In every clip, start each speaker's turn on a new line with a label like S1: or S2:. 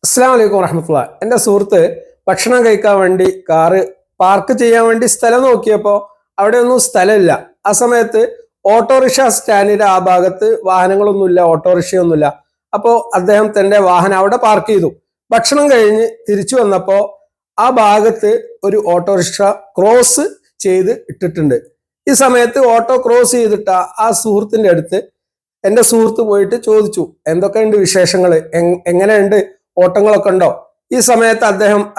S1: അസ്സലാമു അലൈക്കും വറഹ്മത്തുള്ളാ. എൻ്റെ സുഹൃത്ത് ഭക്ഷണം കഴിക്കാൻ വേണ്ടി കാറ് പാർക്ക് ചെയ്യാൻ വേണ്ടി സ്ഥലം നോക്കിയപ്പോൾ അവിടെ ഒന്നും സ്ഥലമില്ല. ആ സമയത്ത് ഓട്ടോറിക്ഷ സ്റ്റാൻഡിന്റെ ആ ഭാഗത്ത് വാഹനങ്ങളൊന്നുമില്ല, ഓട്ടോറിക്ഷയൊന്നുമില്ല. അപ്പോൾ അദ്ദേഹം തന്റെ വാഹനം അവിടെ പാർക്ക് ചെയ്തു. ഭക്ഷണം കഴിഞ്ഞ് തിരിച്ചു വന്നപ്പോൾ ആ ഭാഗത്ത് ഒരു ഓട്ടോറിക്ഷ ക്രോസ് ചെയ്ത് ഇട്ടിട്ടുണ്ട്. ഈ സമയത്ത് ഓട്ടോ ക്രോസ് ചെയ്തിട്ട ആ സുഹൃത്തിന്റെ അടുത്ത് എൻ്റെ സുഹൃത്ത് പോയിട്ട് ചോദിച്ചു, എന്തൊക്കെയുണ്ട് വിശേഷങ്ങൾ, എങ്ങനെയുണ്ട്, ഓട്ടങ്ങളൊക്കെ ഉണ്ടോ? ഈ സമയത്ത്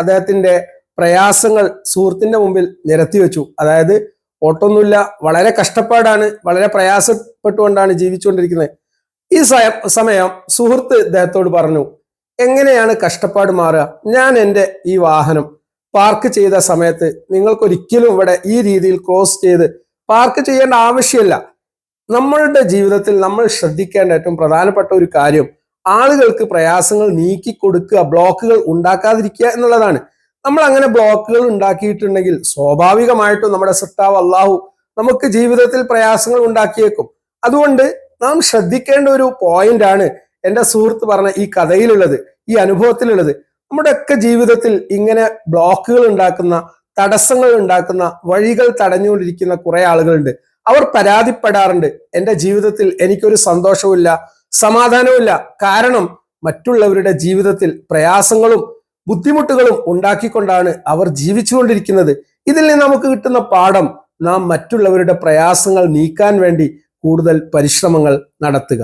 S1: അദ്ദേഹത്തിന്റെ പ്രയാസങ്ങൾ സുഹൃത്തിന്റെ മുമ്പിൽ നിരത്തി വെച്ചു. അതായത് ഓട്ടൊന്നുമില്ല, വളരെ കഷ്ടപ്പാടാണ്, വളരെ പ്രയാസപ്പെട്ടുകൊണ്ടാണ് ജീവിച്ചുകൊണ്ടിരിക്കുന്നത്. ഈ സമയം സുഹൃത്ത് ഇദ്ദേഹത്തോട് പറഞ്ഞു, എങ്ങനെയാണ് കഷ്ടപ്പാട് മാറുക? ഞാൻ എൻ്റെ ഈ വാഹനം പാർക്ക് ചെയ്ത സമയത്ത് നിങ്ങൾക്കൊരിക്കലും ഇവിടെ ഈ രീതിയിൽ ക്രോസ് ചെയ്ത് പാർക്ക് ചെയ്യേണ്ട ആവശ്യമില്ല. നമ്മളുടെ ജീവിതത്തിൽ നമ്മൾ ശ്രദ്ധിക്കേണ്ട ഏറ്റവും പ്രധാനപ്പെട്ട ഒരു കാര്യം ആളുകൾക്ക് പ്രയാസങ്ങൾ നീക്കി കൊടുക്കുക, ബ്ലോക്കുകൾ ഉണ്ടാക്കാതിരിക്കുക എന്നുള്ളതാണ്. നമ്മൾ അങ്ങനെ ബ്ലോക്കുകൾ ഉണ്ടാക്കിയിട്ടുണ്ടെങ്കിൽ സ്വാഭാവികമായിട്ടും നമ്മുടെ സൃഷ്ടാവ് അള്ളാഹു നമുക്ക് ജീവിതത്തിൽ പ്രയാസങ്ങൾ ഉണ്ടാക്കിയേക്കും. അതുകൊണ്ട് നാം ശ്രദ്ധിക്കേണ്ട ഒരു പോയിന്റ് ആണ് എൻ്റെ സുഹൃത്ത് പറഞ്ഞ ഈ കഥയിലുള്ളത്, ഈ അനുഭവത്തിലുള്ളത്. നമ്മുടെയൊക്കെ ജീവിതത്തിൽ ഇങ്ങനെ ബ്ലോക്കുകൾ ഉണ്ടാക്കുന്ന, തടസ്സങ്ങൾ ഉണ്ടാക്കുന്ന, വഴികൾ തടഞ്ഞുകൊണ്ടിരിക്കുന്ന കുറെ ആളുകളുണ്ട്. അവർ പരാതിപ്പെടാറുണ്ട്, എൻ്റെ ജീവിതത്തിൽ എനിക്കൊരു സന്തോഷവുമില്ല, സമാധാനവുമില്ല. കാരണം മറ്റുള്ളവരുടെ ജീവിതത്തിൽ പ്രയാസങ്ങളും ബുദ്ധിമുട്ടുകളും ഉണ്ടാക്കിക്കൊണ്ടാണ് അവർ ജീവിച്ചുകൊണ്ടിരിക്കുന്നത്. ഇതിൽ നിന്ന് നമുക്ക് കിട്ടുന്ന പാഠം, നാം മറ്റുള്ളവരുടെ പ്രയാസങ്ങൾ നീക്കാൻ വേണ്ടി കൂടുതൽ പരിശ്രമങ്ങൾ നടത്തുക.